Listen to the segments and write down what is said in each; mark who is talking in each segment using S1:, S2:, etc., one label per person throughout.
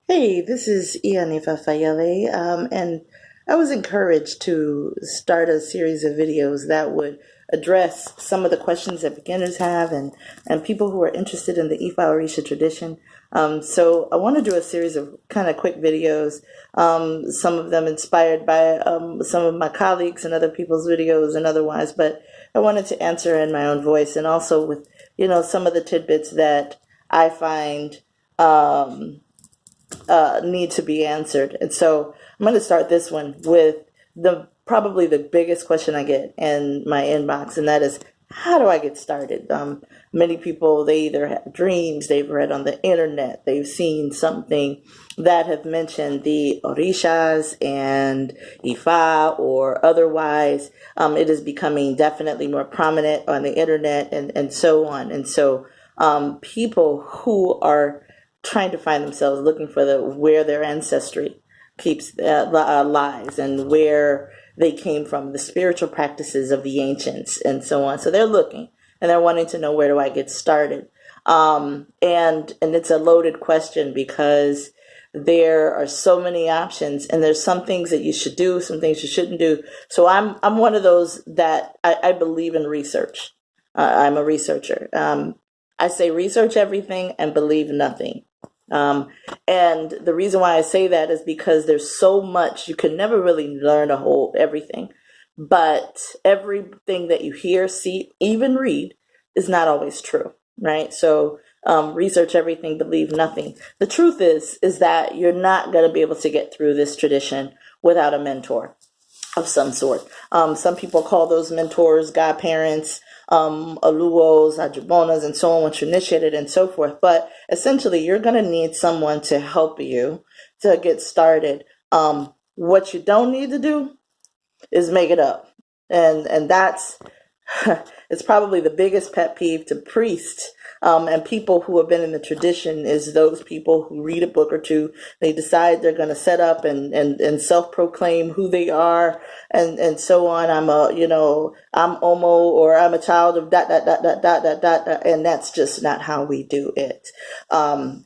S1: Hey, this is Ifa Fayele, and I was encouraged to start a series of videos that would address some of the questions that beginners have and people who are interested in the Ifa Orisa tradition. So I want to do a series of kind of quick videos, some of them inspired by some of my colleagues and other people's videos and otherwise, but I wanted to answer in my own voice and also with, some of the tidbits that I find need to be answered. And so I'm going to start this one with the probably the biggest question I get in my inbox, and that is, how do I get started? Many people, they either have dreams, they've read on the internet, they've seen something that have mentioned the Orishas and Ifa or otherwise. It is becoming definitely more prominent on the internet and so on. And so people who are trying to find themselves looking for where their ancestry keeps lies and where they came from, the spiritual practices of the ancients and so on. So they're looking and they're wanting to know, where do I get started? And it's a loaded question because there are so many options, and there's some things that you should do, some things you shouldn't do. So I'm one of those that I believe in research. I'm a researcher. I say research everything and believe nothing. Um, and the reason why I say that is because there's so much, you can never really learn a whole everything, but everything that you hear, see, even read is not always true, right? So research everything, believe nothing. The truth is that you're not going to be able to get through this tradition without a mentor of some sort. Some people call those mentors godparents, aluos, ajubonas, and so on, once you're initiated and so forth. But essentially, you're going to need someone to help you to get started. What you don't need to do is make it up. And that's it's probably the biggest pet peeve to priests and people who have been in the tradition, is those people who read a book or two, they decide they're going to set up and self-proclaim who they are and so on. I'm Omo, or I'm a child of dot dot dot dot dot dot dot, and that's just not how we do it.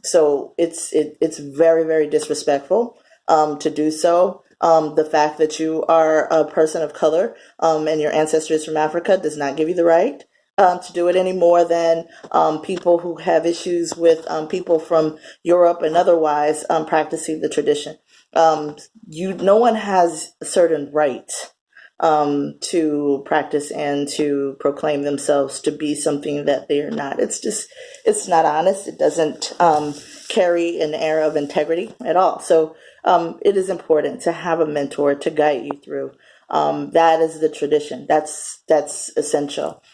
S1: So it's very, very disrespectful to do so. The fact that you are a person of color and your ancestry is from Africa does not give you the right to do it any more than people who have issues with people from Europe and otherwise practicing the tradition. No one has a certain right to practice and to proclaim themselves to be something that they are not. It's not honest. It doesn't carry an air of integrity at all. So it is important to have a mentor to guide you through. That is the tradition. That's essential.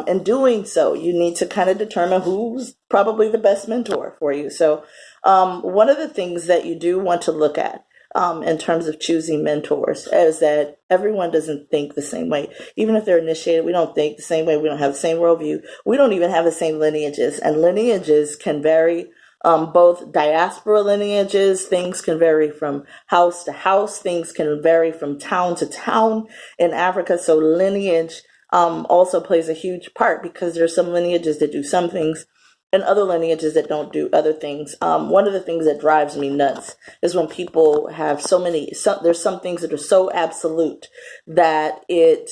S1: In doing so, you need to kind of determine who's probably the best mentor for you. So one of the things that you do want to look at in terms of choosing mentors is that everyone doesn't think the same way. Even if they're initiated, we don't think the same way. We don't have the same worldview. We don't even have the same lineages. And lineages can vary. Both diaspora lineages, things can vary from house to house, things can vary from town to town in Africa. So lineage also plays a huge part, because there's some lineages that do some things and other lineages that don't do other things. One of the things that drives me nuts is when people have there's some things that are so absolute that it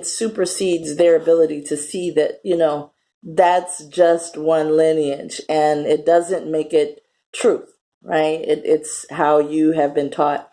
S1: supersedes their ability to see that, that's just one lineage, and it doesn't make it truth, right? It's how you have been taught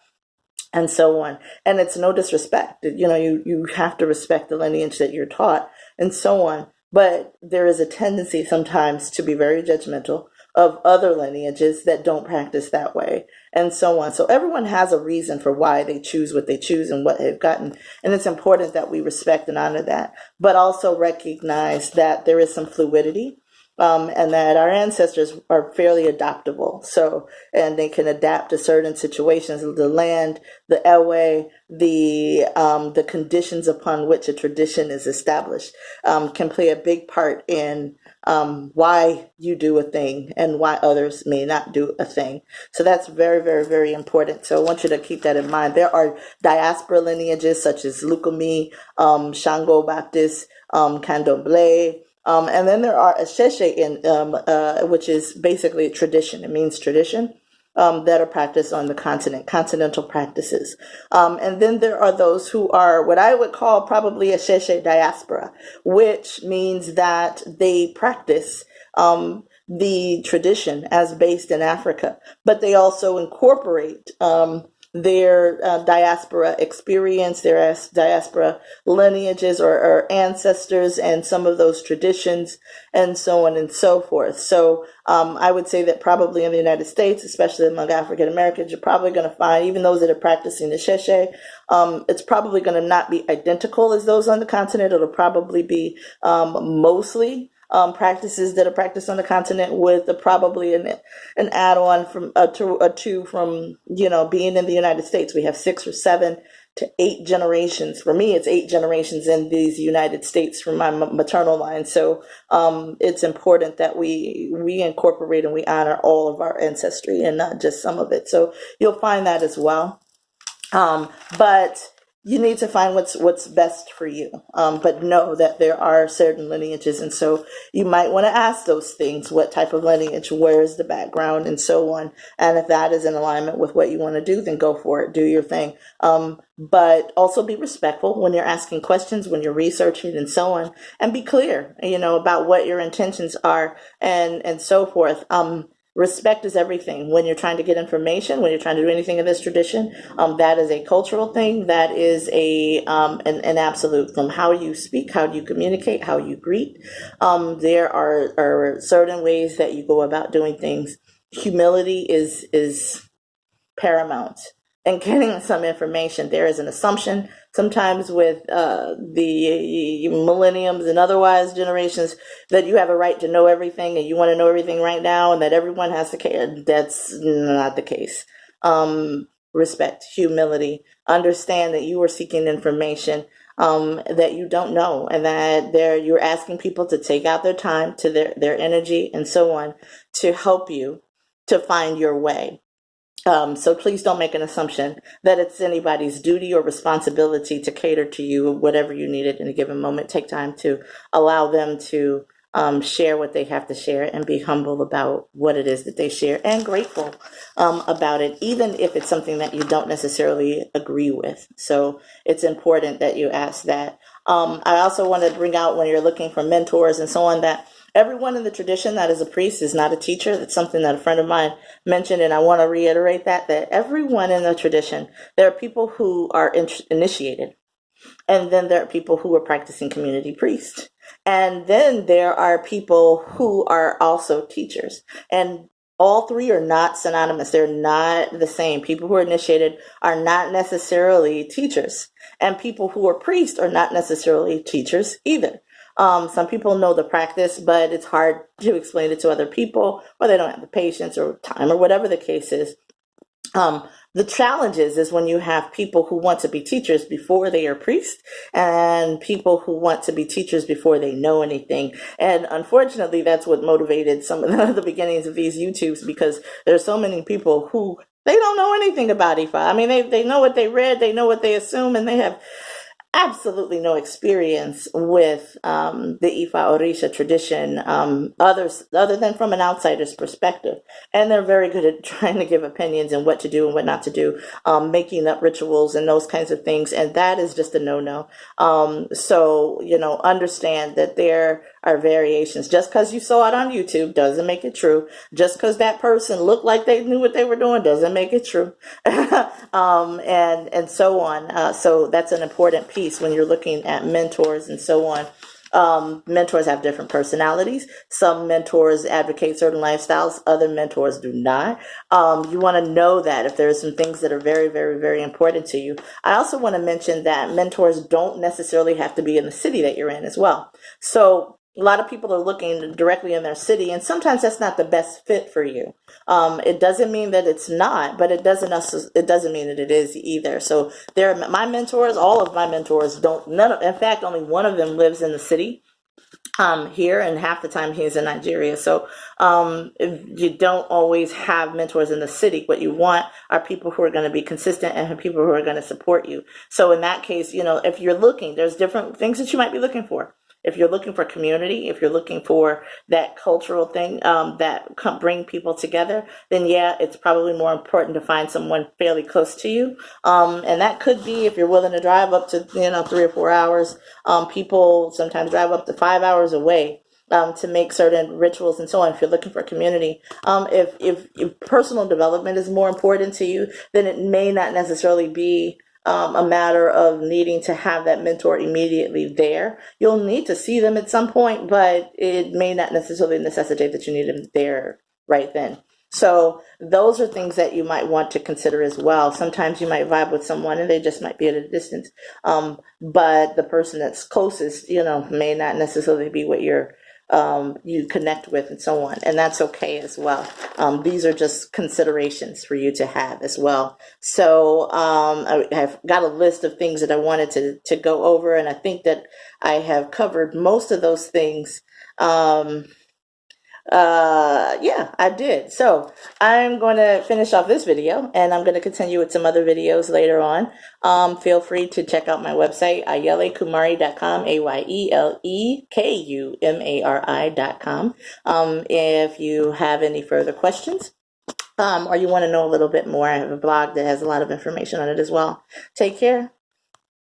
S1: and so on. And it's no disrespect. You have to respect the lineage that you're taught and so on. But there is a tendency sometimes to be very judgmental of other lineages that don't practice that way and so on. So everyone has a reason for why they choose what they choose and what they've gotten. And it's important that we respect and honor that, but also recognize that there is some fluidity, and that our ancestors are fairly adaptable. So, and they can adapt to certain situations, the land, the airway, the conditions upon which a tradition is established, can play a big part in why you do a thing and why others may not do a thing. So that's very, very, very important. So I want you to keep that in mind. There are diaspora lineages such as Lukumi, Shango Baptist, Candomblé, and then there are Asheshe, which is basically a tradition. It means tradition. that are practiced on the continent, continental practices. And then there are those who are what I would call probably a Sheshe diaspora, which means that they practice the tradition as based in Africa, but they also incorporate their diaspora experience, their diaspora lineages or ancestors, and some of those traditions, and so on and so forth. So I would say that probably in the United States, especially among African Americans, you're probably going to find, even those that are practicing the Sheshe, it's probably going to not be identical as those on the continent. It'll probably be mostly practices that are practiced on the continent, with probably an add-on from two from being in the United States. We have 6 or 7 to 8 generations. For me, it's 8 generations in these United States from my maternal line. So it's important that we incorporate and we honor all of our ancestry and not just some of it. So you'll find that as well. But you need to find what's best for you. But know that there are certain lineages, and so you might want to ask those things: what type of lineage, where is the background, and so on. And if that is in alignment with what you want to do, then go for it, do your thing. But also be respectful when you're asking questions, when you're researching, and so on, and be clear, about what your intentions are, and so forth. Respect is everything when you're trying to get information, when you're trying to do anything in this tradition. That is a cultural thing. That is an absolute, from how you speak, how you communicate, how you greet. There are certain ways that you go about doing things. Humility is paramount. And getting some information, there is an assumption sometimes with the millenniums and otherwise generations that you have a right to know everything and you want to know everything right now and that everyone has to care. That's not the case. Respect, humility, understand that you are seeking information that you don't know, and that you're asking people to take out their time, to their energy, and so on, to help you to find your way. So please don't make an assumption that it's anybody's duty or responsibility to cater to you, whatever you need at any given moment. Take time to allow them to share what they have to share, and be humble about what it is that they share, and grateful about it, even if it's something that you don't necessarily agree with. So it's important that you ask that. I also want to bring out, when you're looking for mentors and so on, that everyone in the tradition that is a priest is not a teacher. That's something that a friend of mine mentioned, and I want to reiterate that everyone in the tradition, there are people who are initiated, and then there are people who are practicing community priests, and then there are people who are also teachers. And all three are not synonymous. They're not the same. People who are initiated are not necessarily teachers, and people who are priests are not necessarily teachers either. Some people know the practice, but it's hard to explain it to other people, or they don't have the patience or time, or whatever the case is. The challenge is when you have people who want to be teachers before they are priests, and people who want to be teachers before they know anything. And unfortunately, that's what motivated some of the beginnings of these YouTubes, because there's so many people who they don't know anything about Ifa. I mean, they know what they read, they know what they assume, and they have absolutely no experience with the Ifa Orisa tradition, other than from an outsider's perspective. And they're very good at trying to give opinions and what to do and what not to do, making up rituals and those kinds of things. And that is just a no-no. So, understand that there are variations. Just because you saw it on YouTube doesn't make it true. Just because that person looked like they knew what they were doing doesn't make it true. And so on. So that's an important piece when you're looking at mentors and so on. Mentors have different personalities. Some mentors advocate certain lifestyles. Other mentors do not. You want to know that if there are some things that are very, very, very important to you. I also want to mention that mentors don't necessarily have to be in the city that you're in as well. So a lot of people are looking directly in their city, and sometimes that's not the best fit for you. It doesn't mean that it's not, but it doesn't mean that it is either. So my mentors, all of my mentors in fact, only one of them lives in the city here, and half the time he's in Nigeria. So you don't always have mentors in the city. What you want are people who are going to be consistent and people who are going to support you. So in that case, if you're looking, there's different things that you might be looking for. if you're looking for community, if you're looking for that cultural thing that bring people together, then yeah, it's probably more important to find someone fairly close to you. And that could be if you're willing to drive up to 3 or 4 hours. People sometimes drive up to 5 hours away to make certain rituals and so on. If you're looking for community, if personal development is more important to you, then it may not necessarily be a matter of needing to have that mentor immediately there. You'll need to see them at some point, but it may not necessarily necessitate that you need them there right then. So those are things that you might want to consider as well. Sometimes you might vibe with someone and they just might be at a distance. But the person that's closest, may not necessarily be what you connect with and so on. And that's okay as well. These are just considerations for you to have as well. So I've got a list of things that I wanted to go over, and I think that I have covered most of those things. Yeah, I did. So I'm going to finish off this video and I'm going to continue with some other videos later on. Feel free to check out my website, ayelekumari.com, AYELEKUMARI.com. If you have any further questions, or you want to know a little bit more, I have a blog that has a lot of information on it as well. Take care.